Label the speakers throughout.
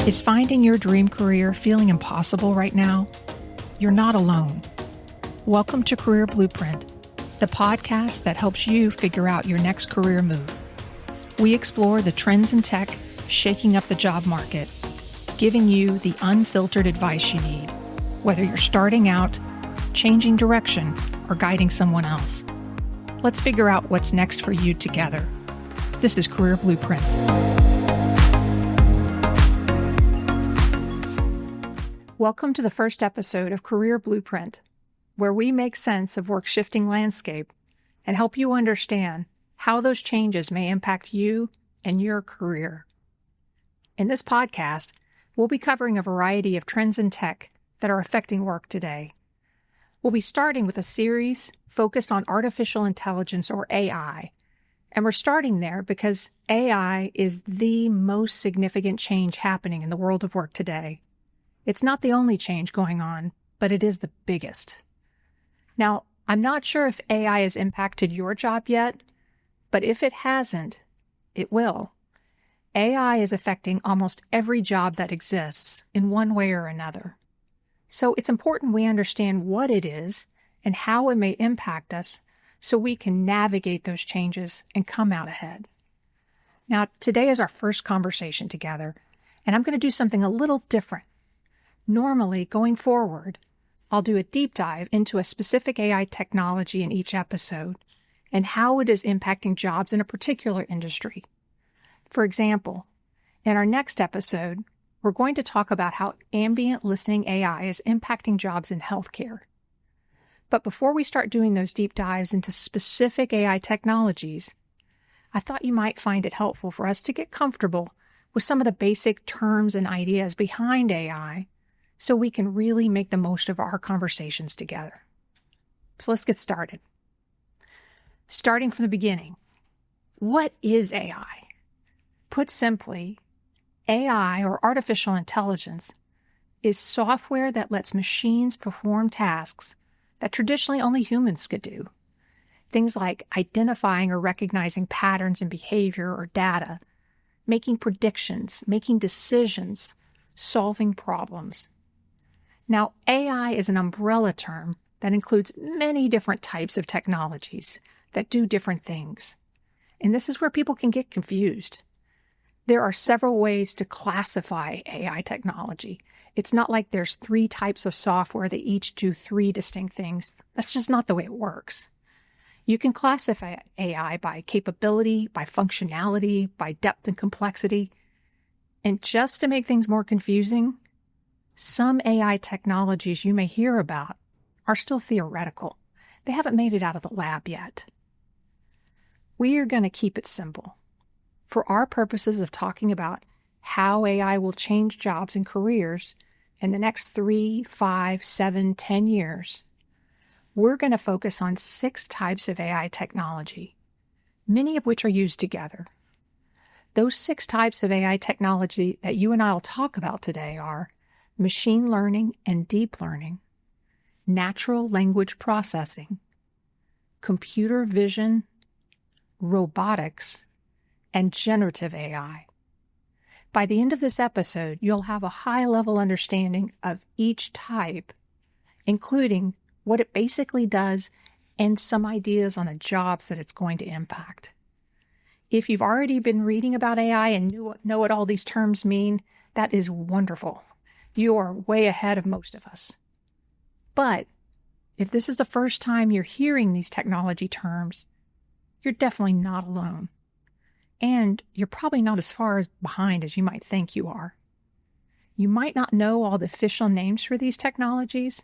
Speaker 1: Is finding your dream career feeling impossible right now? You're not alone. Welcome to Career Blueprint, the podcast that helps you figure out your next career move. We explore the trends in tech shaking up the job market, giving you the unfiltered advice you need, whether you're starting out, changing direction, or guiding someone else. Let's figure out what's next for you together. This is Career Blueprint. Welcome to the first episode of Career Blueprint, where we make sense of work's shifting landscape and help you understand how those changes may impact you and your career. In this podcast, we'll be covering a variety of trends in tech that are affecting work today. We'll be starting with a series focused on artificial intelligence, or AI. And we're starting there because AI is the most significant change happening in the world of work today. It's not the only change going on, but it is the biggest. Now, I'm not sure if AI has impacted your job yet, but if it hasn't, it will. AI is affecting almost every job that exists in one way or another. So it's important we understand what it is and how it may impact us so we can navigate those changes and come out ahead. Now, today is our first conversation together, and I'm going to do something a little different. Normally, going forward, I'll do a deep dive into a specific AI technology in each episode and how it is impacting jobs in a particular industry. For example, in our next episode, we're going to talk about how ambient listening AI is impacting jobs in healthcare. But before we start doing those deep dives into specific AI technologies, I thought you might find it helpful for us to get comfortable with some of the basic terms and ideas behind AI so we can really make the most of our conversations together. So let's get started. Starting from the beginning, what is AI? Put simply, AI, or artificial intelligence, is software that lets machines perform tasks that traditionally only humans could do. Things like identifying or recognizing patterns in behavior or data, making predictions, making decisions, solving problems. Now, AI is an umbrella term that includes many different types of technologies that do different things. And this is where people can get confused. There are several ways to classify AI technology. It's not like there's 3 types of software that each do 3 distinct things. That's just not the way it works. You can classify AI by capability, by functionality, by depth and complexity. And just to make things more confusing, some AI technologies you may hear about are still theoretical. They haven't made it out of the lab yet. We are going to keep it simple. For our purposes of talking about how AI will change jobs and careers in the next 3, 5, 7, 10 years, we're going to focus on 6 types of AI technology, many of which are used together. Those 6 types of AI technology that you and I will talk about today are machine learning and deep learning, natural language processing, computer vision, robotics, and generative AI. By the end of this episode, you'll have a high-level understanding of each type, including what it basically does and some ideas on the jobs that it's going to impact. If you've already been reading about AI and know what all these terms mean, that is wonderful. You are way ahead of most of us. But if this is the first time you're hearing these technology terms, you're definitely not alone. And you're probably not as far behind as you might think you are. You might not know all the official names for these technologies,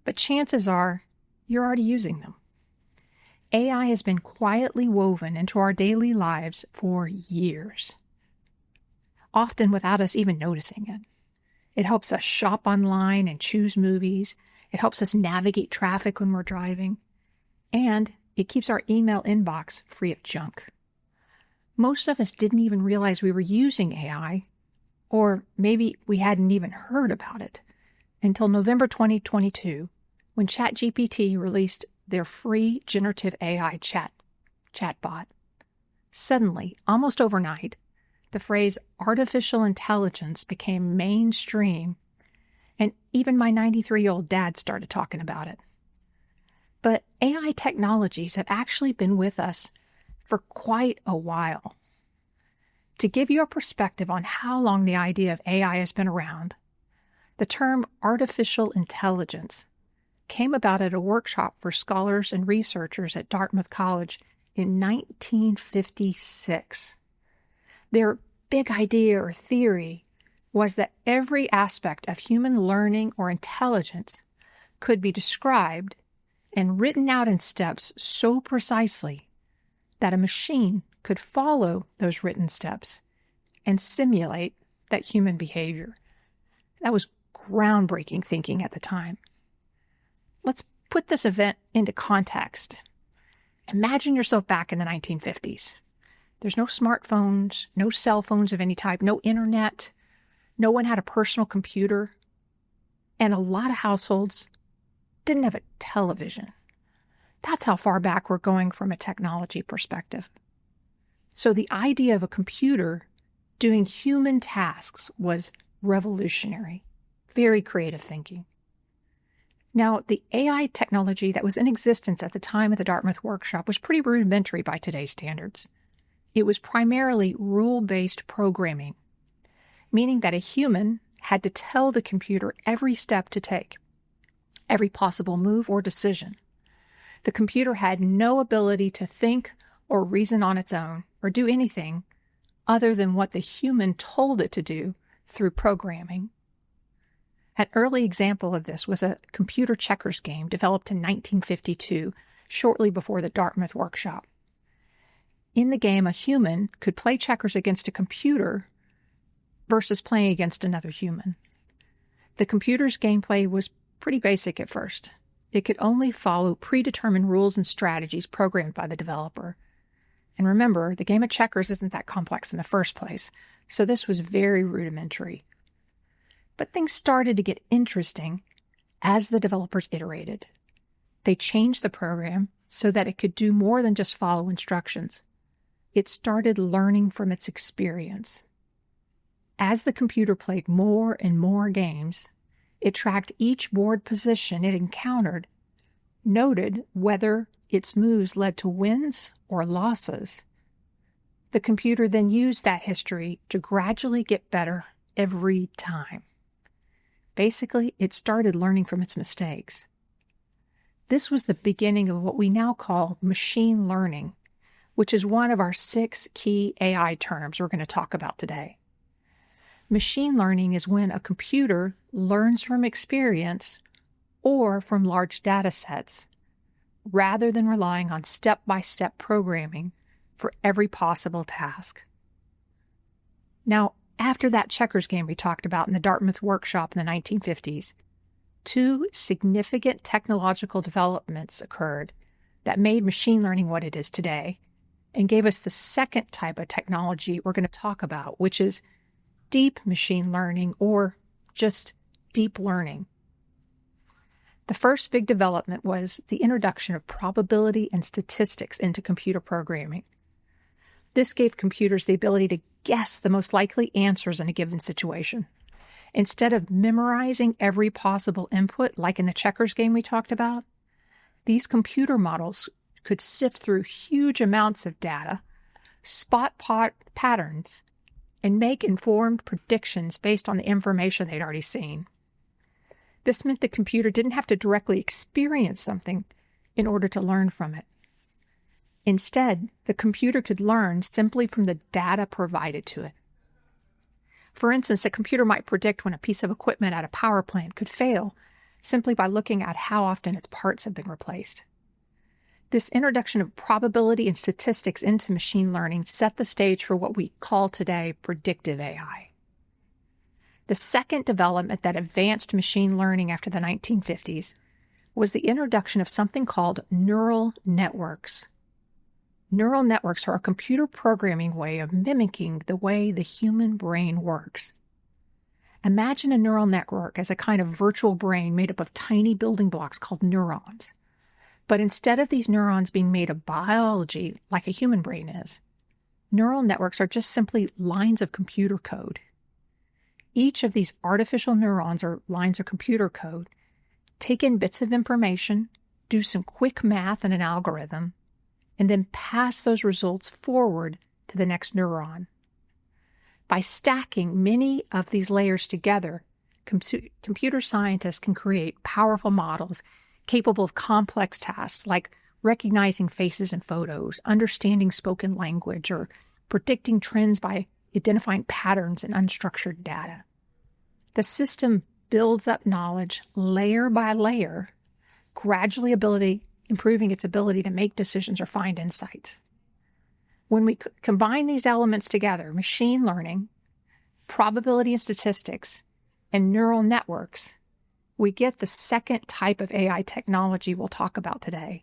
Speaker 1: but chances are you're already using them. AI has been quietly woven into our daily lives for years, often without us even noticing it. It helps us shop online and choose movies. It helps us navigate traffic when we're driving. And it keeps our email inbox free of junk. Most of us didn't even realize we were using AI, or maybe we hadn't even heard about it, until November 2022, when ChatGPT released their free generative AI chatbot. Suddenly, almost overnight, the phrase artificial intelligence became mainstream, and even my 93-year-old dad started talking about it. But AI technologies have actually been with us for quite a while. To give you a perspective on how long the idea of AI has been around, the term artificial intelligence came about at a workshop for scholars and researchers at Dartmouth College in 1956. Their big idea or theory was that every aspect of human learning or intelligence could be described and written out in steps so precisely that a machine could follow those written steps and simulate that human behavior. That was groundbreaking thinking at the time. Let's put this event into context. Imagine yourself back in the 1950s. There's no smartphones, no cell phones of any type, no internet. No one had a personal computer. And a lot of households didn't have a television. That's how far back we're going from a technology perspective. So the idea of a computer doing human tasks was revolutionary. Very creative thinking. Now, the AI technology that was in existence at the time of the Dartmouth workshop was pretty rudimentary by today's standards. It was primarily rule-based programming, meaning that a human had to tell the computer every step to take, every possible move or decision. The computer had no ability to think or reason on its own or do anything other than what the human told it to do through programming. An early example of this was a computer checkers game developed in 1952, shortly before the Dartmouth workshop. In the game, a human could play checkers against a computer versus playing against another human. The computer's gameplay was pretty basic at first. It could only follow predetermined rules and strategies programmed by the developer. And remember, the game of checkers isn't that complex in the first place, so this was very rudimentary. But things started to get interesting as the developers iterated. They changed the program so that it could do more than just follow instructions. It started learning from its experience. As the computer played more and more games, it tracked each board position it encountered, noted whether its moves led to wins or losses. The computer then used that history to gradually get better every time. Basically, it started learning from its mistakes. This was the beginning of what we now call machine learning, which is one of our 6 key AI terms we're going to talk about today. Machine learning is when a computer learns from experience or from large data sets, rather than relying on step-by-step programming for every possible task. Now, after that checkers game we talked about in the Dartmouth workshop in the 1950s, 2 significant technological developments occurred that made machine learning what it is today and gave us the second type of technology we're going to talk about, which is deep machine learning or just deep learning. The first big development was the introduction of probability and statistics into computer programming. This gave computers the ability to guess the most likely answers in a given situation. Instead of memorizing every possible input, like in the checkers game we talked about, these computer models could sift through huge amounts of data, spot patterns, and make informed predictions based on the information they'd already seen. This meant the computer didn't have to directly experience something in order to learn from it. Instead, the computer could learn simply from the data provided to it. For instance, a computer might predict when a piece of equipment at a power plant could fail simply by looking at how often its parts have been replaced. This introduction of probability and statistics into machine learning set the stage for what we call today predictive AI. The second development that advanced machine learning after the 1950s was the introduction of something called neural networks. Neural networks are a computer programming way of mimicking the way the human brain works. Imagine a neural network as a kind of virtual brain made up of tiny building blocks called neurons. But instead of these neurons being made of biology like a human brain is, neural networks are just simply lines of computer code. Each of these artificial neurons or lines of computer code take in bits of information, do some quick math in an algorithm, and then pass those results forward to the next neuron. By stacking many of these layers together, computer scientists can create powerful models capable of complex tasks like recognizing faces in photos, understanding spoken language, or predicting trends by identifying patterns in unstructured data. The system builds up knowledge layer by layer, gradually improving its ability to make decisions or find insights. When we combine these elements together, machine learning, probability and statistics, and neural networks, we get the second type of AI technology we'll talk about today,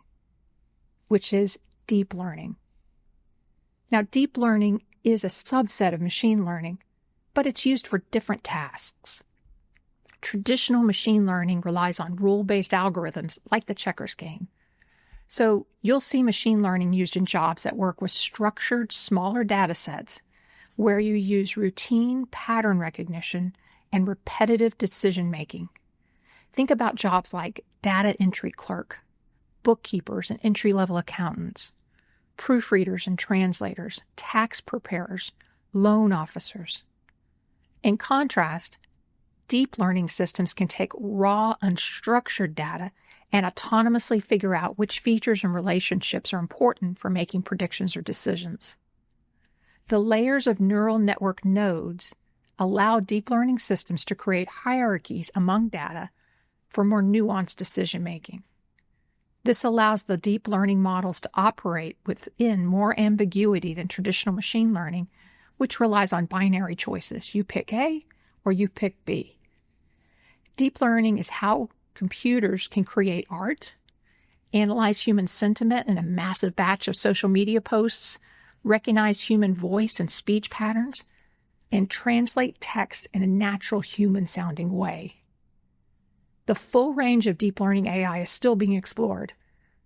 Speaker 1: which is deep learning. Now, deep learning is a subset of machine learning, but it's used for different tasks. Traditional machine learning relies on rule-based algorithms like the checkers game. So you'll see machine learning used in jobs that work with structured, smaller data sets where you use routine pattern recognition and repetitive decision-making. Think about jobs like data entry clerk, bookkeepers and entry-level accountants, proofreaders and translators, tax preparers, loan officers. In contrast, deep learning systems can take raw, unstructured data and autonomously figure out which features and relationships are important for making predictions or decisions. The layers of neural network nodes allow deep learning systems to create hierarchies among data for more nuanced decision-making. This allows the deep learning models to operate within more ambiguity than traditional machine learning, which relies on binary choices. You pick A or you pick B. Deep learning is how computers can create art, analyze human sentiment in a massive batch of social media posts, recognize human voice and speech patterns, and translate text in a natural human-sounding way. The full range of deep learning AI is still being explored,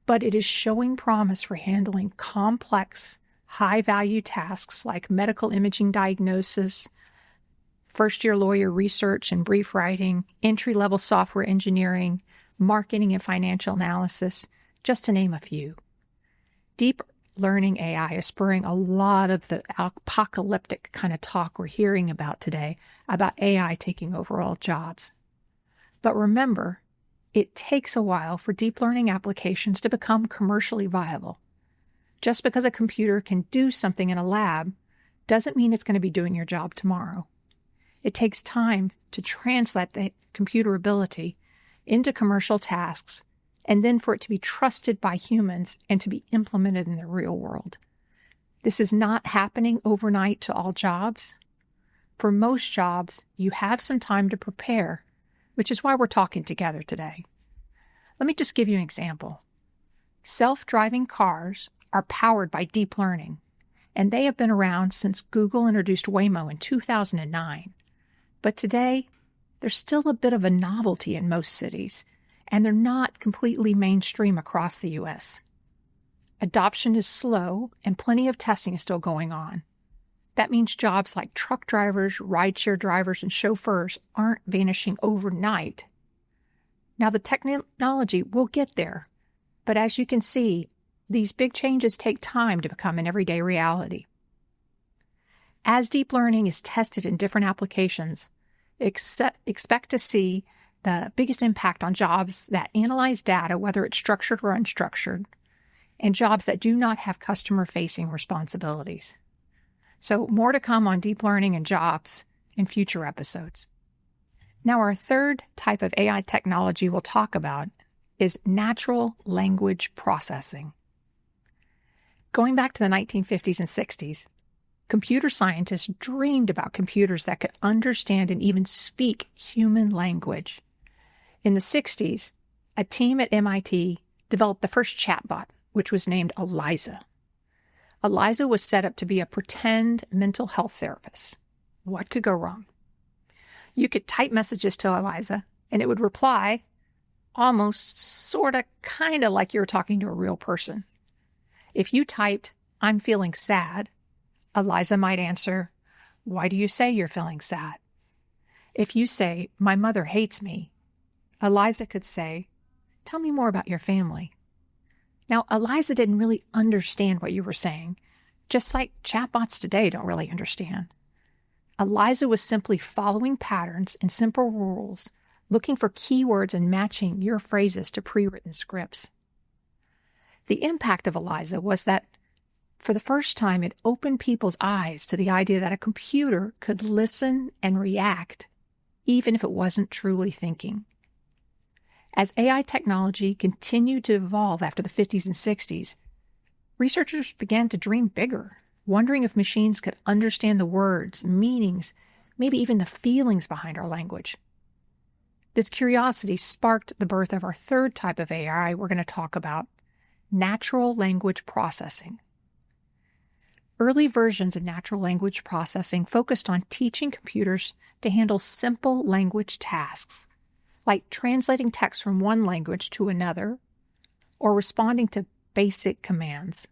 Speaker 1: but it is showing promise for handling complex, high-value tasks like medical imaging diagnosis, first-year lawyer research and brief writing, entry-level software engineering, marketing and financial analysis, just to name a few. Deep learning AI is spurring a lot of the apocalyptic kind of talk we're hearing about today about AI taking over all jobs. But remember, it takes a while for deep learning applications to become commercially viable. Just because a computer can do something in a lab doesn't mean it's going to be doing your job tomorrow. It takes time to translate the computer ability into commercial tasks and then for it to be trusted by humans and to be implemented in the real world. This is not happening overnight to all jobs. For most jobs, you have some time to prepare, which is why we're talking together today. Let me just give you an example. Self-driving cars are powered by deep learning, and they have been around since Google introduced Waymo in 2009. But today, they're still a bit of a novelty in most cities, and they're not completely mainstream across the U.S. Adoption is slow, and plenty of testing is still going on. That means jobs like truck drivers, rideshare drivers, and chauffeurs aren't vanishing overnight. Now, the technology will get there, but as you can see, these big changes take time to become an everyday reality. As deep learning is tested in different applications, expect to see the biggest impact on jobs that analyze data, whether it's structured or unstructured, and jobs that do not have customer-facing responsibilities. So more to come on deep learning and jobs in future episodes. Now, our third type of AI technology we'll talk about is natural language processing. Going back to the 1950s and 60s, computer scientists dreamed about computers that could understand and even speak human language. In the 60s, a team at MIT developed the first chatbot, which was named Eliza. Eliza was set up to be a pretend mental health therapist. What could go wrong? You could type messages to Eliza, and it would reply almost, sort of, kind of like you were talking to a real person. If you typed, "I'm feeling sad," Eliza might answer, "Why do you say you're feeling sad?" If you say, "My mother hates me," Eliza could say, "Tell me more about your family." Now, Eliza didn't really understand what you were saying, just like chatbots today don't really understand. Eliza was simply following patterns and simple rules, looking for keywords and matching your phrases to pre-written scripts. The impact of Eliza was that, for the first time, it opened people's eyes to the idea that a computer could listen and react, even if it wasn't truly thinking. As AI technology continued to evolve after the 50s and 60s, researchers began to dream bigger, wondering if machines could understand the words, meanings, maybe even the feelings behind our language. This curiosity sparked the birth of our third type of AI we're going to talk about, natural language processing. Early versions of natural language processing focused on teaching computers to handle simple language tasks, like translating text from one language to another or responding to basic commands.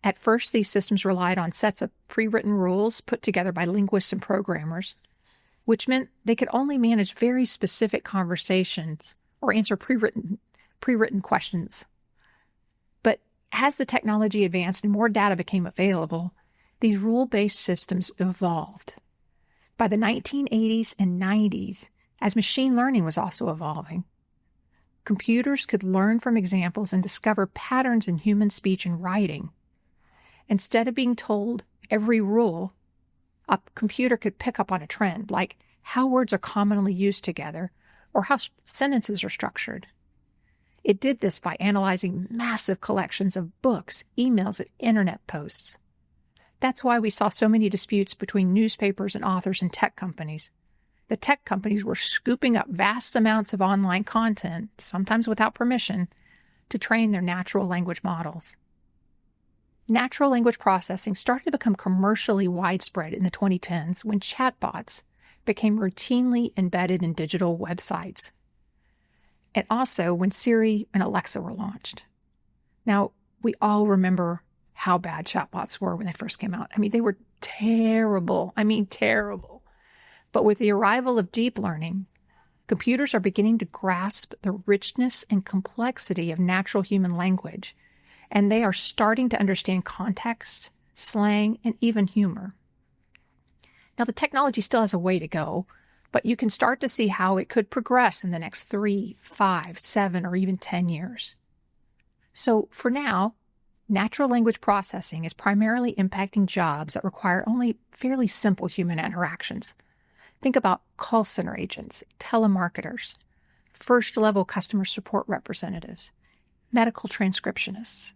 Speaker 1: At first, these systems relied on sets of pre-written rules put together by linguists and programmers, which meant they could only manage very specific conversations or answer pre-written questions. But as the technology advanced and more data became available, these rule-based systems evolved. By the 1980s and 90s, as machine learning was also evolving, computers could learn from examples and discover patterns in human speech and writing. Instead of being told every rule, a computer could pick up on a trend, like how words are commonly used together or how sentences are structured. It did this by analyzing massive collections of books, emails, and internet posts. That's why we saw so many disputes between newspapers and authors and tech companies. The tech companies were scooping up vast amounts of online content, sometimes without permission, to train their natural language models. Natural language processing started to become commercially widespread in the 2010s when chatbots became routinely embedded in digital websites, and also when Siri and Alexa were launched. Now, we all remember how bad chatbots were when they first came out. They were terrible. Terrible. But with the arrival of deep learning, computers are beginning to grasp the richness and complexity of natural human language, and they are starting to understand context, slang, and even humor. Now, the technology still has a way to go, but you can start to see how it could progress in the next 3, 5, 7, or even 10 years. So for now, natural language processing is primarily impacting jobs that require only fairly simple human interactions. Think about call center agents, telemarketers, first-level customer support representatives, medical transcriptionists.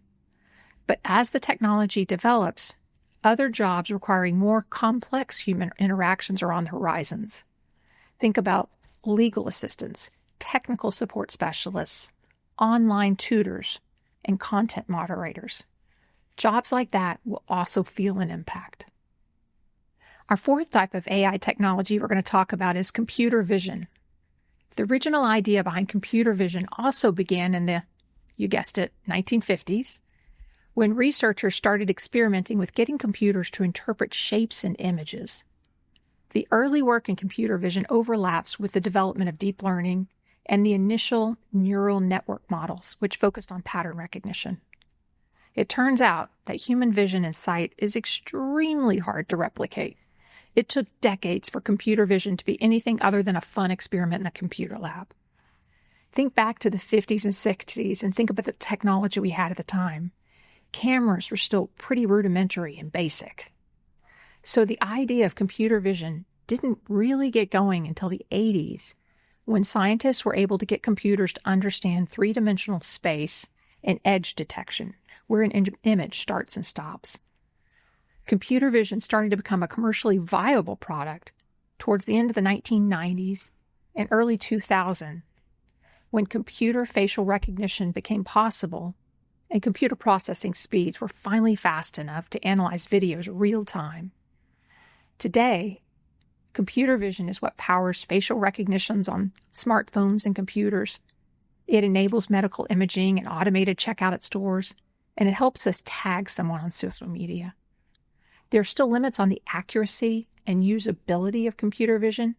Speaker 1: But as the technology develops, other jobs requiring more complex human interactions are on the horizons. Think about legal assistants, technical support specialists, online tutors, and content moderators. Jobs like that will also feel an impact. Our fourth type of AI technology we're going to talk about is computer vision. The original idea behind computer vision also began in the, you guessed it, 1950s, when researchers started experimenting with getting computers to interpret shapes and images. The early work in computer vision overlaps with the development of deep learning and the initial neural network models, which focused on pattern recognition. It turns out that human vision and sight is extremely hard to replicate. It took decades for computer vision to be anything other than a fun experiment in a computer lab. Think back to the 50s and 60s and think about the technology we had at the time. Cameras were still pretty rudimentary and basic. So the idea of computer vision didn't really get going until the 80s, when scientists were able to get computers to understand three-dimensional space and edge detection, where an image starts and stops. Computer vision started to become a commercially viable product towards the end of the 1990s and early 2000, when computer facial recognition became possible and computer processing speeds were finally fast enough to analyze videos real time. Today, computer vision is what powers facial recognitions on smartphones and computers. It enables medical imaging and automated checkout at stores, and it helps us tag someone on social media. There are still limits on the accuracy and usability of computer vision.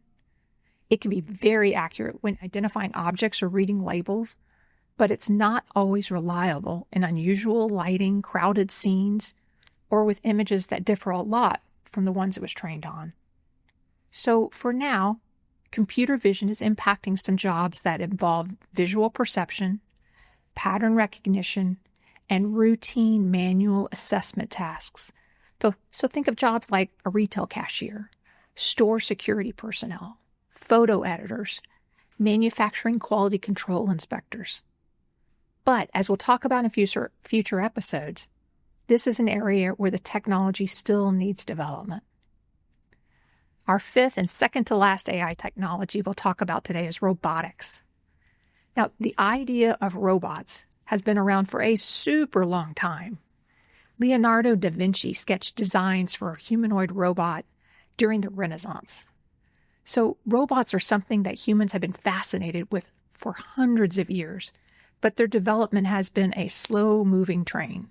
Speaker 1: It can be very accurate when identifying objects or reading labels, but it's not always reliable in unusual lighting, crowded scenes, or with images that differ a lot from the ones it was trained on. So for now, computer vision is impacting some jobs that involve visual perception, pattern recognition, and routine manual assessment tasks. So think of jobs like a retail cashier, store security personnel, photo editors, manufacturing quality control inspectors. But as we'll talk about in future episodes, this is an area where the technology still needs development. Our fifth and second to last AI technology we'll talk about today is robotics. Now, the idea of robots has been around for a super long time. Leonardo da Vinci sketched designs for a humanoid robot during the Renaissance. So robots are something that humans have been fascinated with for hundreds of years, but their development has been a slow-moving train.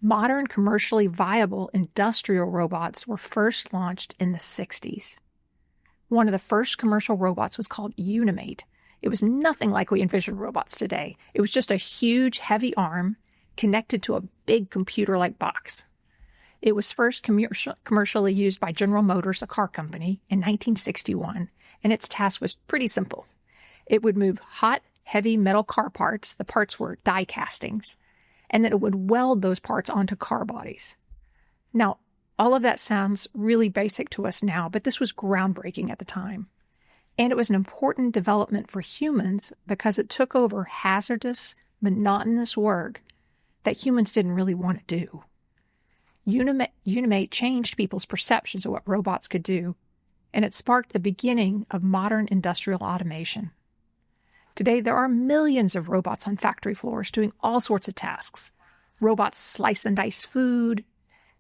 Speaker 1: Modern commercially viable industrial robots were first launched in the 60s. One of the first commercial robots was called Unimate. It was nothing like we envision robots today. It was just a huge, heavy arm connected to a big computer-like box. It was first commercially used by General Motors, a car company, in 1961, and its task was pretty simple. It would move hot, heavy metal car parts, the parts were die castings, and then it would weld those parts onto car bodies. Now, all of that sounds really basic to us now, but this was groundbreaking at the time. And it was an important development for humans because it took over hazardous, monotonous work that humans didn't really want to do. Unimate changed people's perceptions of what robots could do, and it sparked the beginning of modern industrial automation. Today, there are millions of robots on factory floors doing all sorts of tasks. Robots slice and dice food.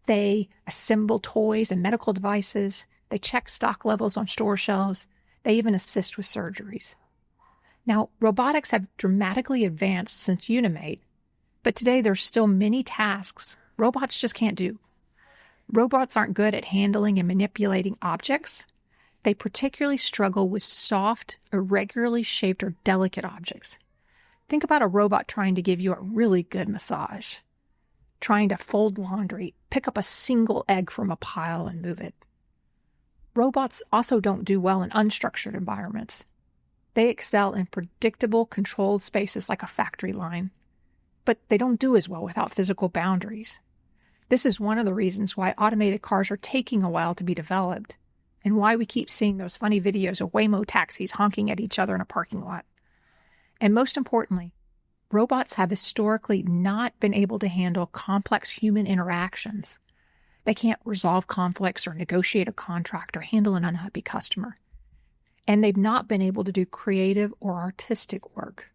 Speaker 1: They assemble toys and medical devices. They check stock levels on store shelves. They even assist with surgeries. Now, robotics have dramatically advanced since Unimate, but today there's still many tasks robots just can't do. Robots aren't good at handling and manipulating objects. They particularly struggle with soft, irregularly shaped, or delicate objects. Think about a robot trying to give you a really good massage, trying to fold laundry, pick up a single egg from a pile and move it. Robots also don't do well in unstructured environments. They excel in predictable, controlled spaces like a factory line, but they don't do as well without physical boundaries. This is one of the reasons why automated cars are taking a while to be developed, and why we keep seeing those funny videos of Waymo taxis honking at each other in a parking lot. And most importantly, robots have historically not been able to handle complex human interactions. They can't resolve conflicts or negotiate a contract or handle an unhappy customer. And they've not been able to do creative or artistic work.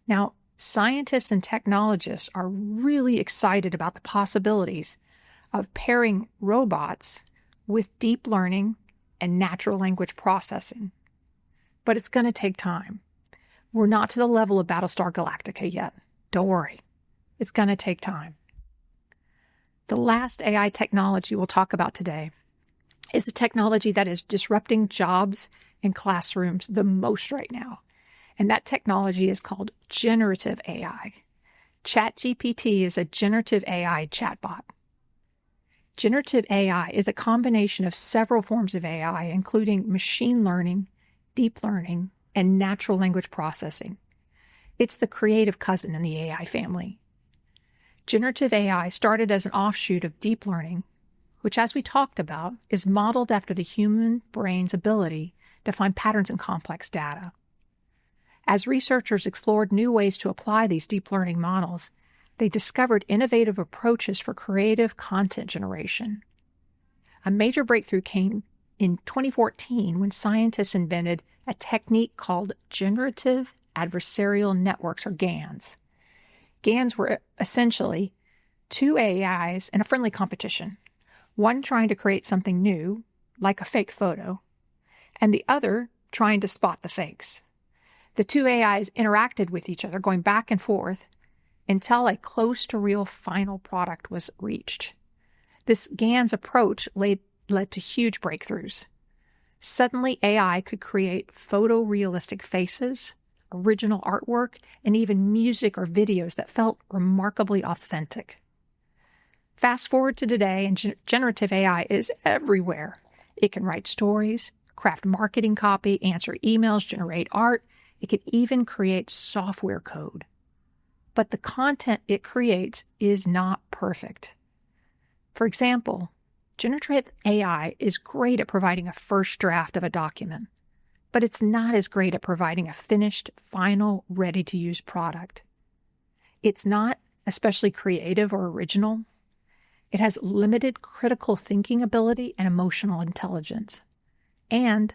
Speaker 1: Now, scientists and technologists are really excited about the possibilities of pairing robots with deep learning and natural language processing. But it's going to take time. We're not to the level of Battlestar Galactica yet. Don't worry. It's going to take time. The last AI technology we'll talk about today is a technology that is disrupting jobs and classrooms the most right now. And that technology is called generative AI. ChatGPT is a generative AI chatbot. Generative AI is a combination of several forms of AI, including machine learning, deep learning, and natural language processing. It's the creative cousin in the AI family. Generative AI started as an offshoot of deep learning, which, as we talked about, is modeled after the human brain's ability to find patterns in complex data. As researchers explored new ways to apply these deep learning models, they discovered innovative approaches for creative content generation. A major breakthrough came in 2014 when scientists invented a technique called generative adversarial networks, or GANs. GANs were essentially two AIs in a friendly competition, one trying to create something new, like a fake photo, and the other trying to spot the fakes. The two AIs interacted with each other, going back and forth, until a close-to-real final product was reached. This GAN's approach led to huge breakthroughs. Suddenly, AI could create photorealistic faces, original artwork, and even music or videos that felt remarkably authentic. Fast forward to today, and generative AI is everywhere. It can write stories, craft marketing copy, answer emails, generate art. It can even create software code. But the content it creates is not perfect. For example, generative AI is great at providing a first draft of a document, but it's not as great at providing a finished, final, ready-to-use product. It's not especially creative or original. It has limited critical thinking ability and emotional intelligence. And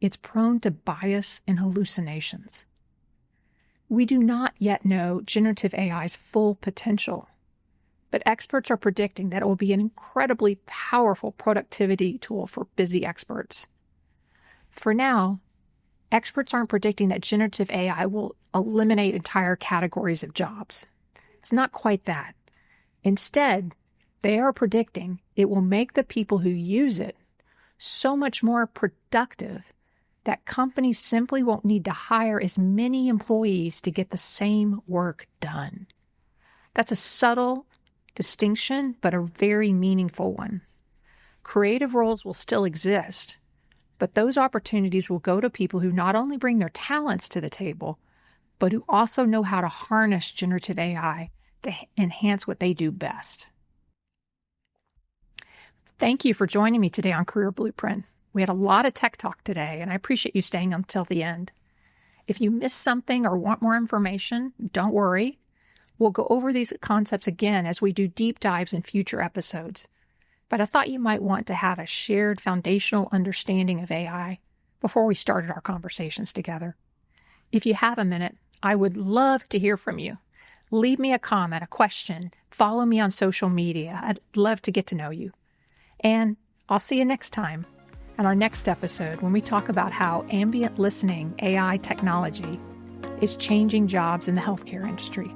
Speaker 1: it's prone to bias and hallucinations. We do not yet know generative AI's full potential, but experts are predicting that it will be an incredibly powerful productivity tool for busy experts. For now, experts aren't predicting that generative AI will eliminate entire categories of jobs. It's not quite that. Instead, they are predicting it will make the people who use it so much more productive that companies simply won't need to hire as many employees to get the same work done. That's a subtle distinction, but a very meaningful one. Creative roles will still exist, but those opportunities will go to people who not only bring their talents to the table, but who also know how to harness generative AI to enhance what they do best. Thank you for joining me today on Career Blueprint. We had a lot of tech talk today, and I appreciate you staying until the end. If you missed something or want more information, don't worry. We'll go over these concepts again as we do deep dives in future episodes. But I thought you might want to have a shared foundational understanding of AI before we started our conversations together. If you have a minute, I would love to hear from you. Leave me a comment, a question, follow me on social media. I'd love to get to know you. And I'll see you next time on our next episode when we talk about how ambient listening AI technology is changing jobs in the healthcare industry.